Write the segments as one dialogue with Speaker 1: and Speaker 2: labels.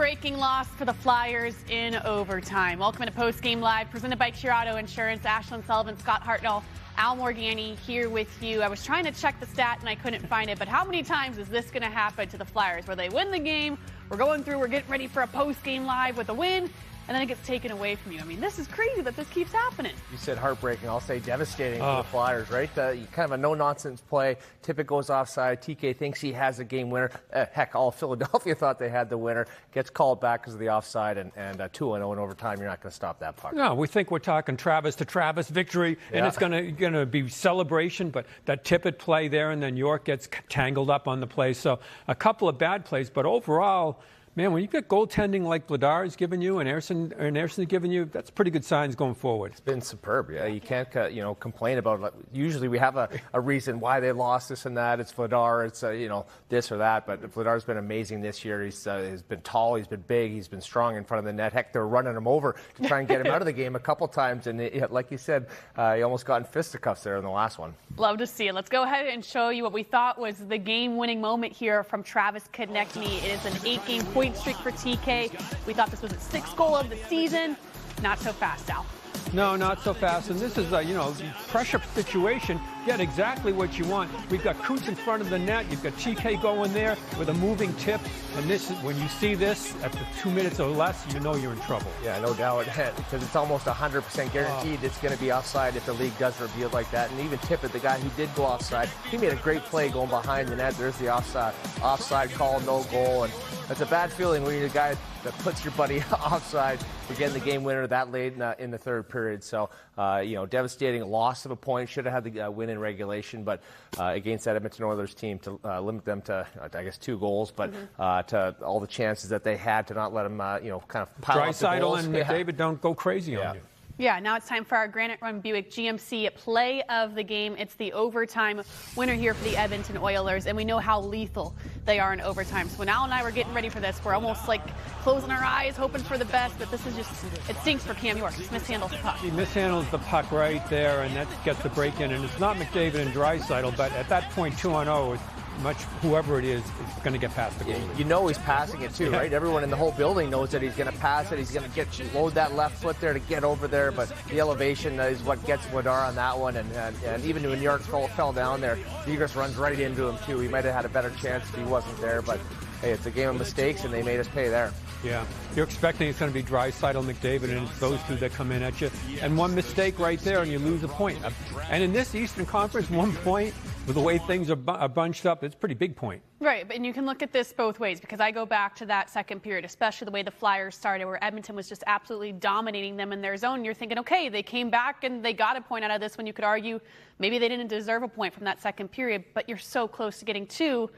Speaker 1: heartbreaking loss for the Flyers in overtime. Welcome to Postgame Live, presented by Cure Auto Insurance. Ashlyn Sullivan, Scott Hartnell, Al Morgani here with you. I was trying to check the stat and I couldn't find it, but how many times is this going to happen to the Flyers where they win the game, we're getting ready for a Postgame Live with a win, and then it gets taken away from you? I mean, this is crazy that this keeps happening.
Speaker 2: You said heartbreaking. I'll say devastating for the Flyers, right? Kind of a no-nonsense play. Tippett goes offside. TK thinks he has a game winner. Heck, all of Philadelphia thought they had the winner. Gets called back because of the offside, and 2-0 in overtime. You're not going to stop that puck.
Speaker 3: No, we think we're talking Travis to Travis victory, and it's going to be celebration, but that Tippett play there, and then York gets tangled up on the play. So a couple of bad plays, but overall, man, when you get goaltending like Vladar is giving you and Anderson is giving you, that's pretty good signs going forward.
Speaker 2: It's been superb. Yeah, you can't complain about it. Usually we have a reason why they lost this and that. It's Vladar. It's this or that. But Vladar's been amazing this year. He's been tall. He's been big. He's been strong in front of the net. Heck, they were running him over to try and get him out of the game a couple times. And like you said, he almost got in fisticuffs there in the last one.
Speaker 1: Love to see it. Let's go ahead and show you what we thought was the game-winning moment here from Travis Konecny. It is an 8-game point streak for TK. We thought this was his 6th goal of the season. Not so fast, Al.
Speaker 3: No, not so fast. And this is a, pressure situation. Get exactly what you want. We've got Coots in front of the net. You've got TK going there with a moving tip. And this is, when you see this after 2 minutes or less, you know you're in trouble.
Speaker 2: Yeah, no doubt. Because it's almost 100% guaranteed it's going to be offside if the league does review it like that. And even Tippett, the guy who did go offside, he made a great play going behind the net. There's the offside call, no goal. And that's a bad feeling when you're the guy that puts your buddy offside for getting the game winner that late in the third period. So, devastating loss of a point. Should have had the win in regulation, but against that Edmonton Oilers team to limit them to, I guess, 2 goals, but to all the chances that they had to not let them, kind of pile up the goals.
Speaker 3: Draisaitl and McDavid don't go crazy on you.
Speaker 1: Yeah, now it's time for our Granite Run Buick GMC play of the game. It's the overtime winner here for the Edmonton Oilers, and we know how lethal they are in overtime. So when Al and I were getting ready for this, we're almost like closing our eyes, hoping for the best, but this is just, it stinks for Cam York. He mishandles the puck.
Speaker 3: He mishandles the puck right there, and that gets the break in. And it's not McDavid and Draisaitl, but at that point, 2-0, whoever it is going to get past the goalie.
Speaker 2: You know he's passing it too, right? Everyone in the whole building knows that he's going to pass it. He's going to load that left foot there to get over there, but the elevation is what gets Vladar on that one. And even when York fell down there, Zegras runs right into him too. He might have had a better chance if he wasn't there, but hey, it's a game of mistakes, and they made us pay there.
Speaker 3: Yeah, you're expecting it's going to be Draisaitl, McDavid, and it's those two that come in at you. And one mistake right there, and you lose a point. And in this Eastern Conference, 1 point, with the way things are bunched up, it's a pretty big point.
Speaker 1: Right, and you can look at this both ways, because I go back to that second period, especially the way the Flyers started, where Edmonton was just absolutely dominating them in their zone. You're thinking, okay, they came back and they got a point out of this, when you could argue maybe they didn't deserve a point from that second period, but you're so close to getting 2.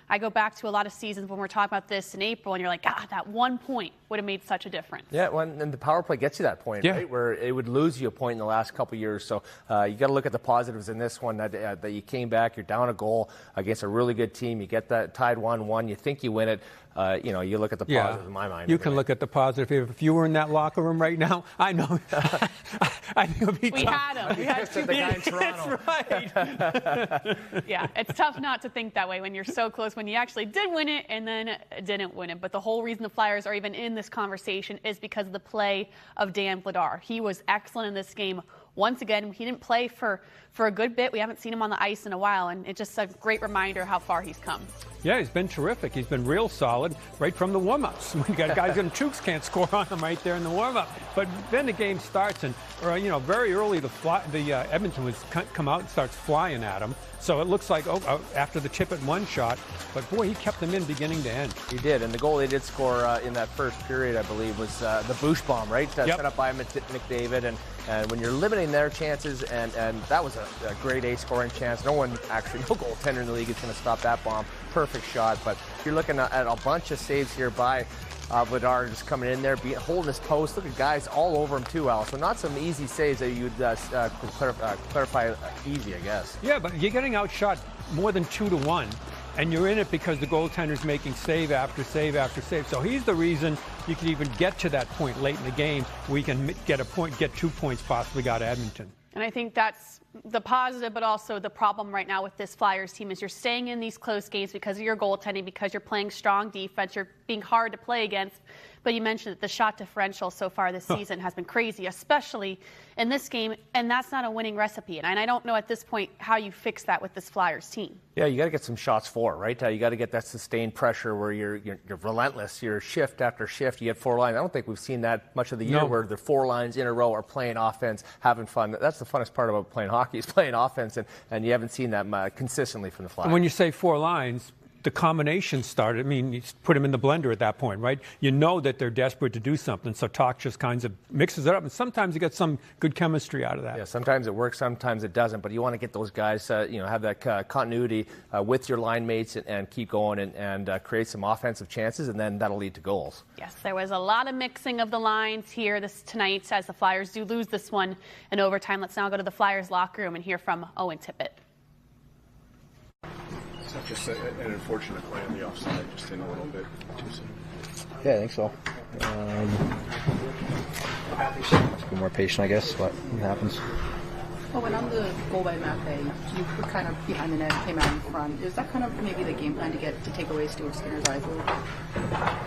Speaker 1: I go back to a lot of seasons when we're talking about this in April, and you're like, that 1 point would have made such a difference.
Speaker 2: Yeah, and the power play gets you that point, right? Where it would lose you a point in the last couple of years. So you got to look at the positives in this one, that you came back, you're down a goal against a really good team. You get that tied 1-1. You think you win it. You look at the positives in my mind.
Speaker 3: You can look at the positive. If you were in that locker room right now, I know. I think it would be tough.
Speaker 1: We had him. We had
Speaker 2: the guy in Toronto.
Speaker 3: That's right.
Speaker 1: Yeah, it's tough not to think that way when you're so close, when you actually did win it and then didn't win it. But the whole reason the Flyers are even in this conversation is because of the play of Dan Vladar. He was excellent in this game. Once again, he didn't play for a good bit. We haven't seen him on the ice in a while, and it's just a great reminder how far he's come.
Speaker 3: Yeah, he's been terrific. He's been real solid right from the warm-ups. We got guys and Chooks can't score on him right there in the warm-up. But then the game starts, and very early the Edmonton was come out and starts flying at him. So it looks like after the Tippett 1 shot, but boy, he kept them in beginning to end.
Speaker 2: He did, and the goal they did score in that first period, I believe, was the Bush bomb, right? Set up by McDavid, and when you're limiting their chances, and that was a grade A scoring chance. No goaltender in the league is going to stop that bomb. Perfect shot, but you're looking at a bunch of saves here by Vladar just coming in there, holding his post. Look at guys all over him too, Al. So not some easy saves that you'd clarify easy, I guess.
Speaker 3: Yeah, but you're getting outshot more than 2-1, and you're in it because the goaltender's making save after save after save. So he's the reason you can even get to that point late in the game where you can get 2 points possibly out of Edmonton.
Speaker 1: And I think that's the positive, but also the problem right now with this Flyers team is you're staying in these close games because of your goaltending, because you're playing strong defense, you're being hard to play against. But you mentioned that the shot differential so far this season has been crazy, especially in this game, and that's not a winning recipe. And I don't know at this point how you fix that with this Flyers team.
Speaker 2: Yeah, you got to get some shots for, right? You got to get that sustained pressure where you're relentless. You're shift after shift. You get 4 lines. I don't think we've seen that much of the year where the 4 lines in a row are playing offense, having fun. That's the funnest part about playing hockey is playing offense, and you haven't seen that consistently from the Flyers.
Speaker 3: And when you say 4 lines, the combination started. I mean, you put them in the blender at that point, right? You know that they're desperate to do something, so Tocchet just kind of mixes it up, and sometimes you get some good chemistry out of that.
Speaker 2: Yeah, sometimes it works, sometimes it doesn't, but you want to get those guys, have that continuity with your line mates and keep going and create some offensive chances, and then that'll lead to goals.
Speaker 1: Yes, there was a lot of mixing of the lines here tonight as the Flyers do lose this one in overtime. Let's now go to the Flyers locker room and hear from Owen Tippett.
Speaker 4: Just an unfortunate play on the offside, just in a little bit too soon.
Speaker 5: Yeah, I think so. Let's be more patient, I guess, but it happens.
Speaker 6: Well, when on the goal by Maffei, you were kind of behind the net, came out in front. Is that kind of maybe the game plan to take away Stuart Skinner's eyes a little bit?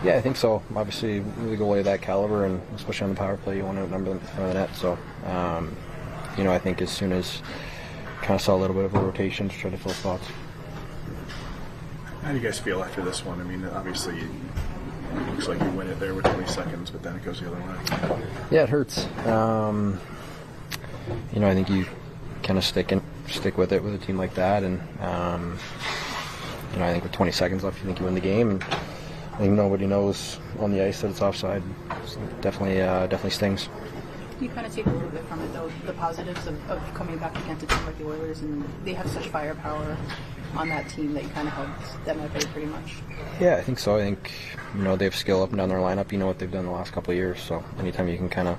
Speaker 5: Yeah, I think so. Obviously, with a goalie of that caliber, and especially on the power play, you want to outnumber them in front of the net. So, I think as soon as kind of saw a little bit of a rotation to try to fill spots.
Speaker 4: How do you guys feel after this one? I mean, obviously, it looks like you win it there with 20 seconds, but then it goes the other way.
Speaker 5: Yeah, it hurts. I think you kind of stick with it with a team like that, and I think with 20 seconds left, you think you win the game, and I think nobody knows on the ice that it's offside. So it definitely stings.
Speaker 6: You kind of take a little bit from it, though, the positives of coming back against a team like the Oilers, and they have such firepower on that team that you kind of helped them out there pretty much.
Speaker 5: Yeah, I think so. I think, they have skill up and down their lineup. You know what they've done the last couple of years, so anytime you can kind of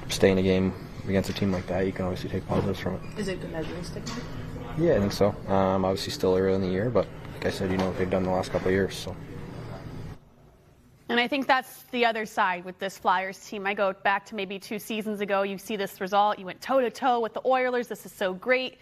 Speaker 5: stay in a game against a team like that, you can obviously take positives from it.
Speaker 6: Is it a good measuring stick?
Speaker 5: Yeah, I think so. Obviously still early in the year, but like I said, what they've done the last couple of years, so.
Speaker 1: And I think that's the other side with this Flyers team. I go back to maybe 2 seasons ago. You see this result. You went toe-to-toe with the Oilers. This is so great.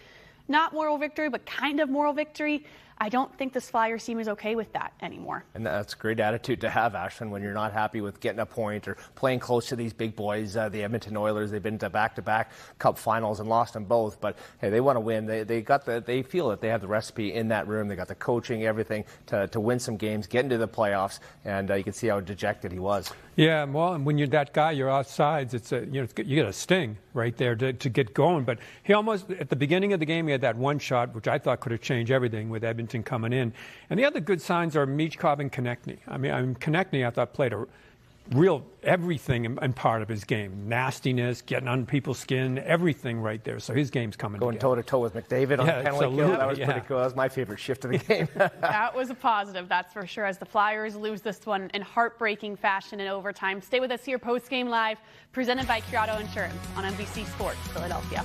Speaker 1: Not moral victory, but kind of moral victory. I don't think this Flyers team is okay with that anymore.
Speaker 2: And that's a great attitude to have, Ashlyn, when you're not happy with getting a point or playing close to these big boys. The Edmonton Oilers, they've been to back-to-back Cup finals and lost them both. But, hey, they want to win. They feel that they have the recipe in that room. They got the coaching, everything to win some games, get into the playoffs. And you can see how dejected he was.
Speaker 3: Yeah, well, and when you're that guy, you're outsides. You get a sting right there to get going. But he almost, at the beginning of the game, he had that one shot, which I thought could have changed everything with Edmonton coming in. And the other good signs are Michkov and Konechny. I mean, Konechny, I thought, played a real everything in part of his game. Nastiness, getting on people's skin, everything right there. So his game's coming
Speaker 2: Going
Speaker 3: together.
Speaker 2: toe-to-toe with McDavid on the penalty kill. That was pretty cool. That was my favorite shift of the game.
Speaker 1: That was a positive, that's for sure, as the Flyers lose this one in heartbreaking fashion in overtime. Stay with us here post-game live, presented by Curado Insurance on NBC Sports Philadelphia.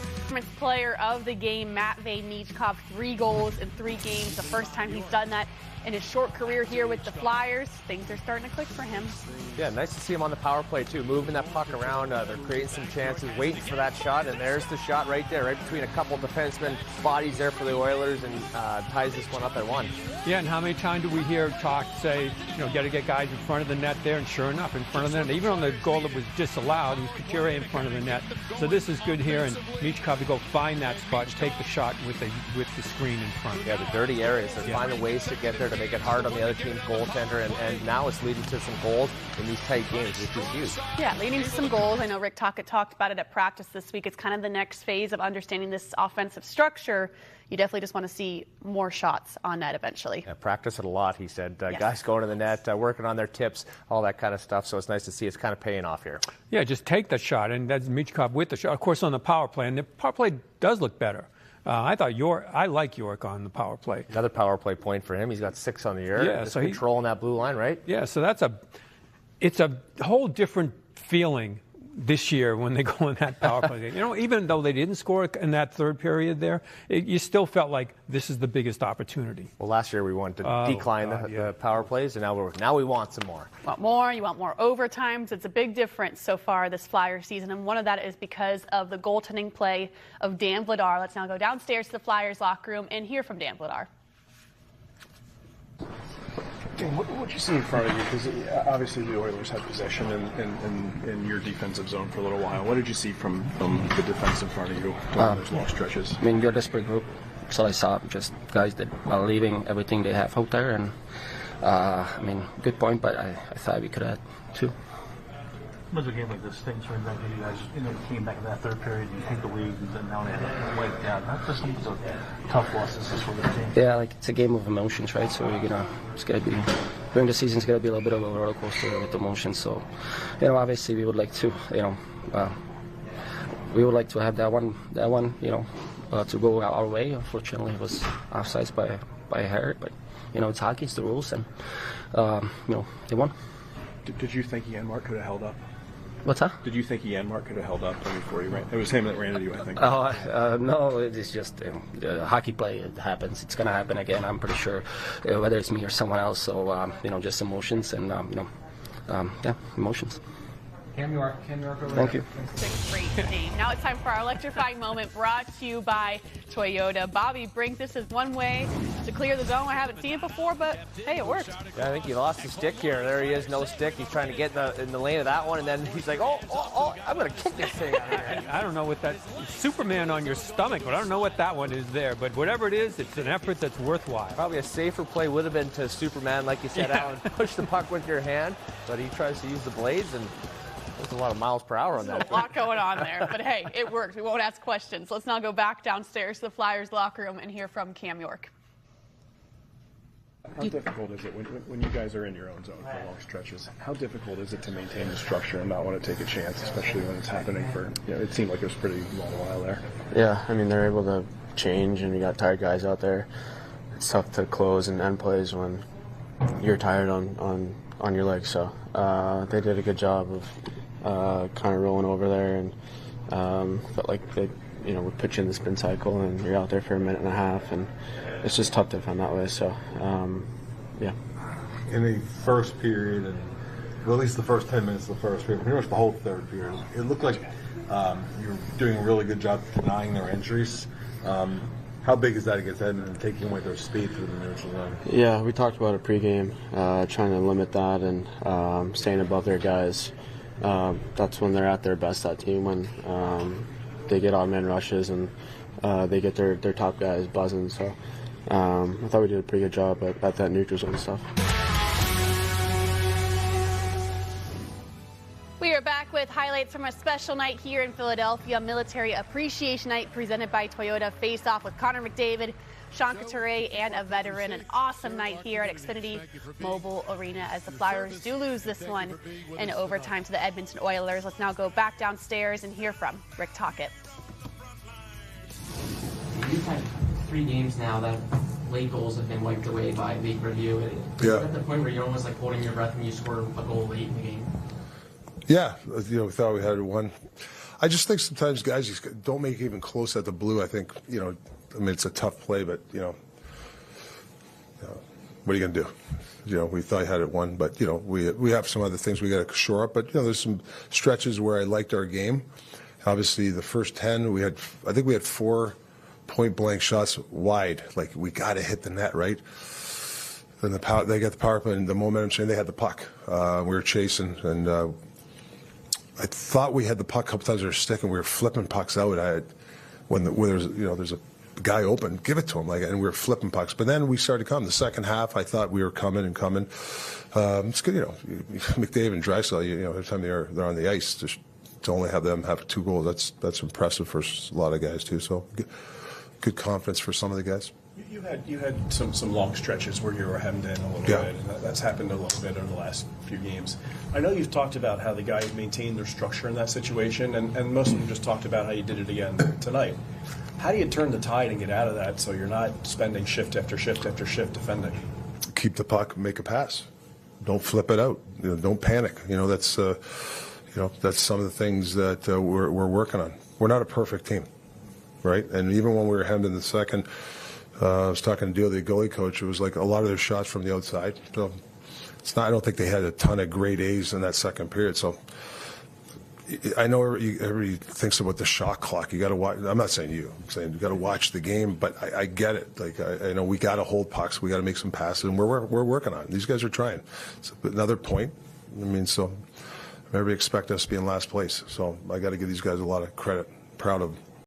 Speaker 1: Player of the game, Matvei Michkov, 3 goals in 3 games. The first time he's done that in his short career here with the Flyers. Things are starting to click for him.
Speaker 2: Yeah, nice to see him on the power play, too, moving that puck around. They're creating some chances, waiting for that shot, and there's the shot right there, right between a couple defensemen, bodies there for the Oilers, and ties this one up at 1.
Speaker 3: Yeah, and how many times do we hear talk say, got to get guys in front of the net there, and sure enough, in front of the net. Even on the goal that was disallowed, it was Couture in front of the net. So this is good here, and Michkov to go find that spot and take the shot with the screen in front.
Speaker 2: Yeah, the dirty areas. They're finding ways to get there to make it hard on the other team's goaltender, and now it's leading to some goals in these tight games, which is huge. Yeah,
Speaker 1: leading to some goals. I know Rick Tocchet talked about it at practice this week. It's kind of the next phase of understanding this offensive structure. You definitely just want to see more shots on net eventually.
Speaker 2: Yeah, practice it a lot, he said.
Speaker 1: Yes.
Speaker 2: Guys going to the net, working on their tips, all that kind of stuff. So it's nice to see it's kind of paying off here.
Speaker 3: Yeah, just take the shot, and that's Michkov with the shot. Of course, on the power play, and the power play does look better. I like York on the power play.
Speaker 2: Another power play point for him. He's got 6 on the year.
Speaker 3: Yeah,
Speaker 2: so controlling that blue line, right?
Speaker 3: Yeah, so it's a whole different feeling this year when they go in that power play game. You know, even though they didn't score in that third period there, you still felt like this is the biggest opportunity.
Speaker 2: Well, last year we wanted to decline the power plays, and now we want some more.
Speaker 1: Want more? You want more overtimes? It's a big difference so far this Flyers season, and one of that is because of the goaltending play of Dan Vladar. Let's now go downstairs to the Flyers locker room and hear from Dan Vladar.
Speaker 4: What did you see in front of you? Because obviously the Oilers had possession in your defensive zone for a little while. What did you see from the defense in front of you during those long stretches?
Speaker 7: I mean, you're a desperate group. That's all I saw. Just guys that are leaving everything they have out there. And, I mean, good point, but I thought we could have two.
Speaker 8: What was a game like this? Things when you guys came back in that third period and take the lead, and then now they had to wait down. That's some of the tough losses for the team.
Speaker 7: Yeah, like it's a game of emotions, right? So it's gonna be during the season. It's gonna be a little bit of a roller coaster with emotions. So, obviously we would like to, we would like to have that one, to go our way. Unfortunately, it was offsides by a hair, but it's hockey, it's the rules, and they won.
Speaker 4: Did you think Janmark could have held up?
Speaker 7: What's that?
Speaker 4: Did you think Janmark could have held up before he ran? It was him that ran into you, I think.
Speaker 7: No, it's just hockey play. It happens. It's going to happen again, I'm pretty sure, whether it's me or someone else. So, just emotions and, emotions.
Speaker 8: Cam York
Speaker 7: Thank you.
Speaker 1: It's a great game. Now it's time for our electrifying moment brought to you by Toyota. Bobby Brink, this is one way to clear the zone. I haven't seen it before, but hey, it worked.
Speaker 2: Yeah, I think he lost his stick here. There he is, no stick. He's trying to get in the lane of that one, and then he's like, oh, I'm going to kick this thing out of here.
Speaker 3: I don't know what that Superman on your stomach, but I don't know what that one is there. But whatever it is, it's an effort that's worthwhile.
Speaker 2: Probably a safer play would have been to Superman, like you said, Alan. Push the puck with your hand, but he tries to use the blades, and there's a lot of miles per hour on that.
Speaker 1: A lot going on there, but hey, it worked. We won't ask questions. Let's now go back downstairs to the Flyers locker room and hear from Cam York.
Speaker 4: How difficult is it when you guys are in your own zone for long stretches? How difficult is it to maintain the structure and not want to take a chance, especially when it's happening for, it seemed like it was pretty long while there.
Speaker 9: Yeah, I mean, they're able to change, and we got tired guys out there. It's tough to close and end plays when you're tired on your legs. So they did a good job of kind of rolling over there, and felt like they, would put you in the spin cycle, and you're out there for a minute and a half, and it's just tough to defend that way. So, yeah.
Speaker 10: In the first period, and at least the first 10 minutes of the first period, pretty much the whole third period, it looked like you're doing a really good job denying their entries. How big is that against Edmonton, taking away their speed through the neutral zone?
Speaker 9: Yeah, we talked about it pregame, trying to limit that and staying above their guys. That's when they're at their best, that team, when they get odd man rushes and they get their top guys buzzing. So I thought we did a pretty good job at that neutral zone stuff.
Speaker 1: We are back with highlights from a special night here in Philadelphia, Military Appreciation Night presented by Toyota. Face off with Connor McDavid, Sean Couturier, and a veteran. An awesome night here at Xfinity Mobile Arena as the Flyers do lose this one in overtime to the Edmonton Oilers. Let's now go back downstairs and hear from Rick Tocchet.
Speaker 11: You've had 3 games now that late goals have been wiped away by league review.
Speaker 10: Yeah.
Speaker 11: At the point where you're almost like holding your breath when you score a goal late in the game.
Speaker 10: Yeah, we thought we had one. I just think sometimes guys just don't make it even close at the blue. I think, it's a tough play, but, what are you going to do? We thought we had it won, but, we have some other things we got to shore up. But, there's some stretches where I liked our game. Obviously, the first 10, I think we had 4 point-blank shots wide. Like, we got to hit the net, right? Then they got the power play and the momentum change. They had the puck. We were chasing, and I thought we had the puck a couple times. We were sticking. We were flipping pucks out. When there's a guy open, give it to him, and we were flipping pucks. But then we started to come. The second half, I thought we were coming. It's good, McDavid and Draisaitl. Every time they're on the ice, to only have them have 2 goals, that's impressive for a lot of guys too. So good confidence for some of the guys.
Speaker 4: You had some long stretches where you were hemmed in a little bit, and that's happened a little bit over the last few games. I know you've talked about how the guys maintained their structure in that situation, and most of them just talked about how you did it again tonight. How do you turn the tide and get out of that so you're not spending shift after shift after shift defending?
Speaker 10: Keep the puck, make a pass. Don't flip it out. Don't panic. That's that's some of the things that we're working on. We're not a perfect team, right? And even when we were hemmed in the second, I was talking to Dio, the goalie coach. It was like a lot of their shots from the outside. So it's not. I don't think they had a ton of great A's in that second period. So I know everybody thinks about the shot clock. You got to watch. I'm not saying you. I'm saying you got to watch the game. But I get it. Like I know we got to hold pucks. We got to make some passes, and we're working on it. These guys are trying. So another point. I mean, so everybody expect us to be in last place. So I got to give these guys a lot of credit. Proud of them.